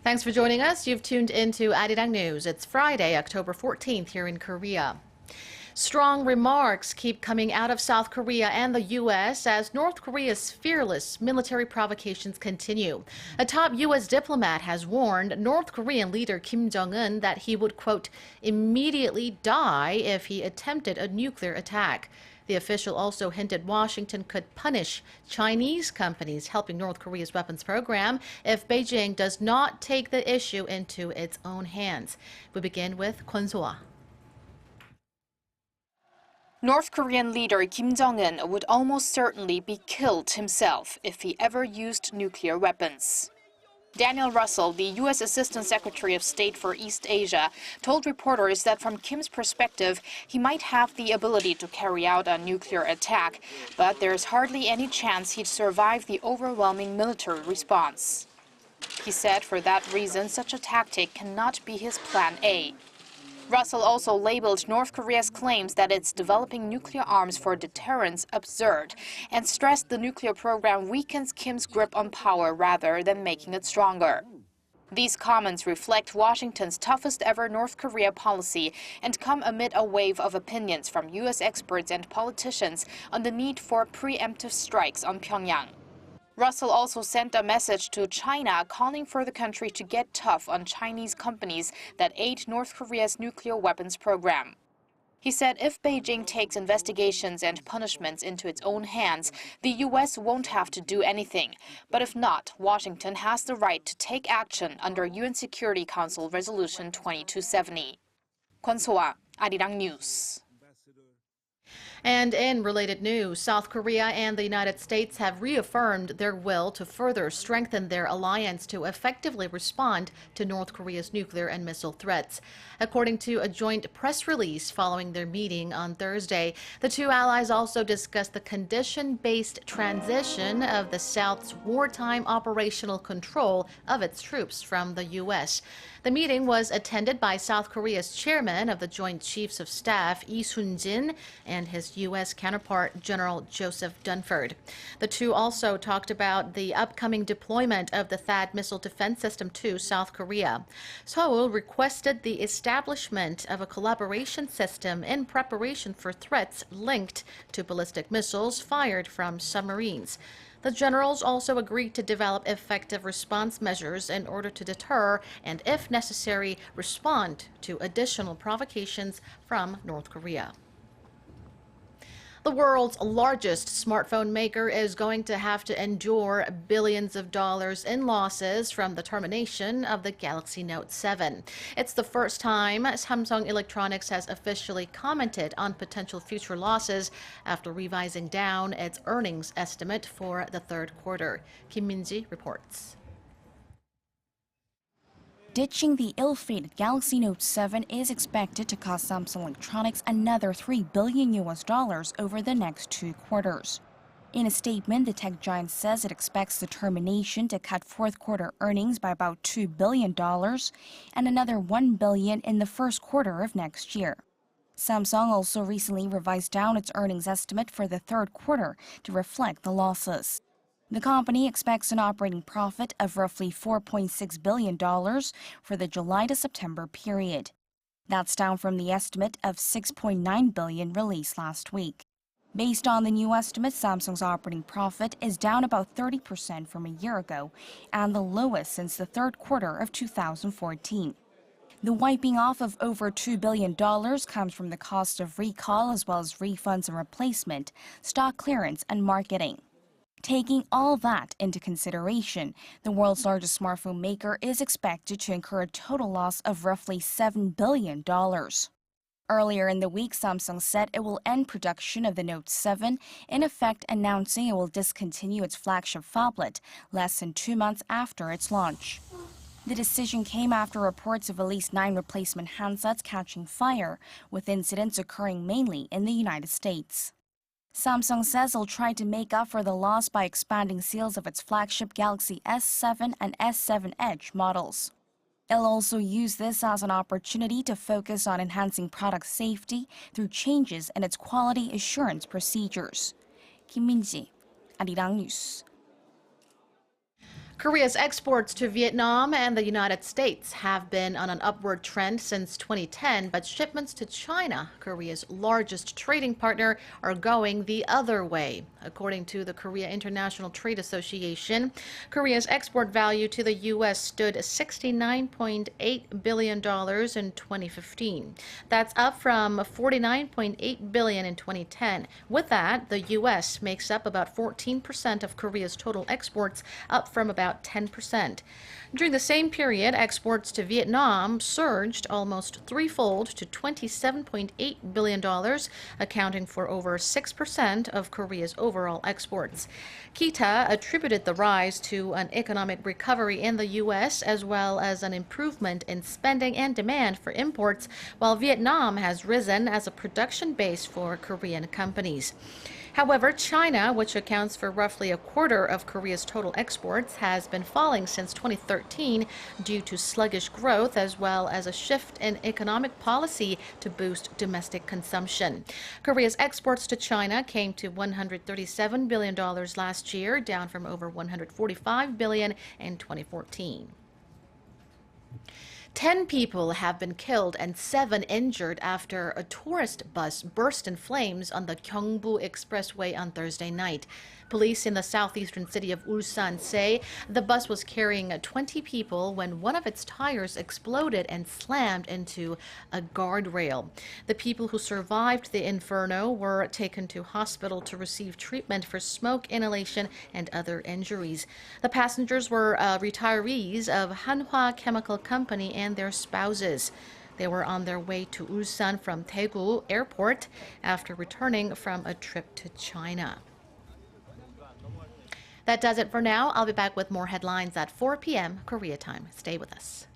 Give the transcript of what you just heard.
Thanks for joining us. You've tuned into ARIRANG News. It's Friday, October 14th here in Korea. Strong remarks keep coming out of South Korea and the U.S. as North Korea's fearless military provocations continue. A top U.S. diplomat has warned North Korean leader Kim Jong-un that he would, quote, immediately die if he attempted a nuclear attack. The official also hinted Washington could punish Chinese companies helping North Korea's weapons program if Beijing does not take the issue into its own hands. We begin with Kwon So-ah. North Korean leader Kim Jong-un would almost certainly be killed himself if he ever used nuclear weapons. Daniel Russell, the U.S. Assistant Secretary of State for East Asia, told reporters that from Kim's perspective, he might have the ability to carry out a nuclear attack, but there's hardly any chance he'd survive the overwhelming military response. He said for that reason, such a tactic cannot be his plan A. Russell also labeled North Korea's claims that it's developing nuclear arms for deterrence absurd and stressed the nuclear program weakens Kim's grip on power rather than making it stronger. These comments reflect Washington's toughest ever North Korea policy and come amid a wave of opinions from U.S. experts and politicians on the need for preemptive strikes on Pyongyang. Russell also sent a message to China calling for the country to get tough on Chinese companies that aid North Korea's nuclear weapons program. He said if Beijing takes investigations and punishments into its own hands, the U.S. won't have to do anything. But if not, Washington has the right to take action under UN Security Council Resolution 2270. Kwon So-ah, ARIRANG News. And in related news, South Korea and the United States have reaffirmed their will to further strengthen their alliance to effectively respond to North Korea's nuclear and missile threats. According to a joint press release following their meeting on Thursday, the two allies also discussed the condition-based transition of the South's wartime operational control of its troops from the U.S. The meeting was attended by South Korea's chairman of the Joint Chiefs of Staff, Lee Sun-jin, and his U.S. counterpart, General Joseph Dunford. The two also talked about the upcoming deployment of the THAAD missile defense system to South Korea. Seoul requested the establishment of a collaboration system in preparation for threats linked to ballistic missiles fired from submarines. The generals also agreed to develop effective response measures in order to deter and, if necessary, respond to additional provocations from North Korea. The world's largest smartphone maker is going to have to endure billions of dollars in losses from the termination of the Galaxy Note 7. It's the first time Samsung Electronics has officially commented on potential future losses after revising down its earnings estimate for the third quarter. Kim Min-ji reports. Ditching the ill-fated Galaxy Note 7 is expected to cost Samsung Electronics another $3 billion over the next 2 quarters. In a statement, the tech giant says it expects the termination to cut fourth quarter earnings by about $2 billion and another $1 billion in the first quarter of next year. Samsung also recently revised down its earnings estimate for the third quarter to reflect the losses. The company expects an operating profit of roughly $4.6 billion for the July to September period. That's down from the estimate of $6.9 billion released last week. Based on the new estimate, Samsung's operating profit is down about 30% from a year ago and the lowest since the third quarter of 2014. The wiping off of over $2 billion comes from the cost of recall as well as refunds and replacement, stock clearance, and marketing. Taking all that into consideration, the world's largest smartphone maker is expected to incur a total loss of roughly $7 billion. Earlier in the week, Samsung said it will end production of the Note 7, in effect announcing it will discontinue its flagship phablet less than 2 months after its launch. The decision came after reports of at least 9 replacement handsets catching fire, with incidents occurring mainly in the United States. Samsung says it'll try to make up for the loss by expanding sales of its flagship Galaxy S7 and S7 Edge models. It'll also use this as an opportunity to focus on enhancing product safety through changes in its quality assurance procedures. Kim Min-ji, ARIRANG News. Korea's exports to Vietnam and the United States have been on an upward trend since 2010, but shipments to China, Korea's largest trading partner, are going the other way. According to the Korea International Trade Association, Korea's export value to the U.S. stood $69.8 billion in 2015. That's up from $49.8 billion in 2010. With that, the U.S. makes up about 14% of Korea's total exports, up from about 10%. During the same period, exports to Vietnam surged almost threefold to $27.8 billion, accounting for over 6% of Korea's overall exports. Kita attributed the rise to an economic recovery in the U.S. as well as an improvement in spending and demand for imports, while Vietnam has risen as a production base for Korean companies. However, China, which accounts for roughly a quarter of Korea's total exports, has been falling since 2013 due to sluggish growth as well as a shift in economic policy to boost domestic consumption. Korea's exports to China came to $137 billion last year, down from over $145 billion in 2014. 10 people have been killed and 7 injured after a tourist bus burst in flames on the Gyeongbu Expressway on Thursday night. Police in the southeastern city of Ulsan say the bus was carrying 20 people when one of its tires exploded and slammed into a guardrail. The people who survived the inferno were taken to hospital to receive treatment for smoke inhalation and other injuries. The passengers were retirees of Hanwha Chemical Company and their spouses. They were on their way to Ulsan from Daegu Airport after returning from a trip to China. That does it for now. I'll be back with more headlines at 4 p.m. Korea time. Stay with us.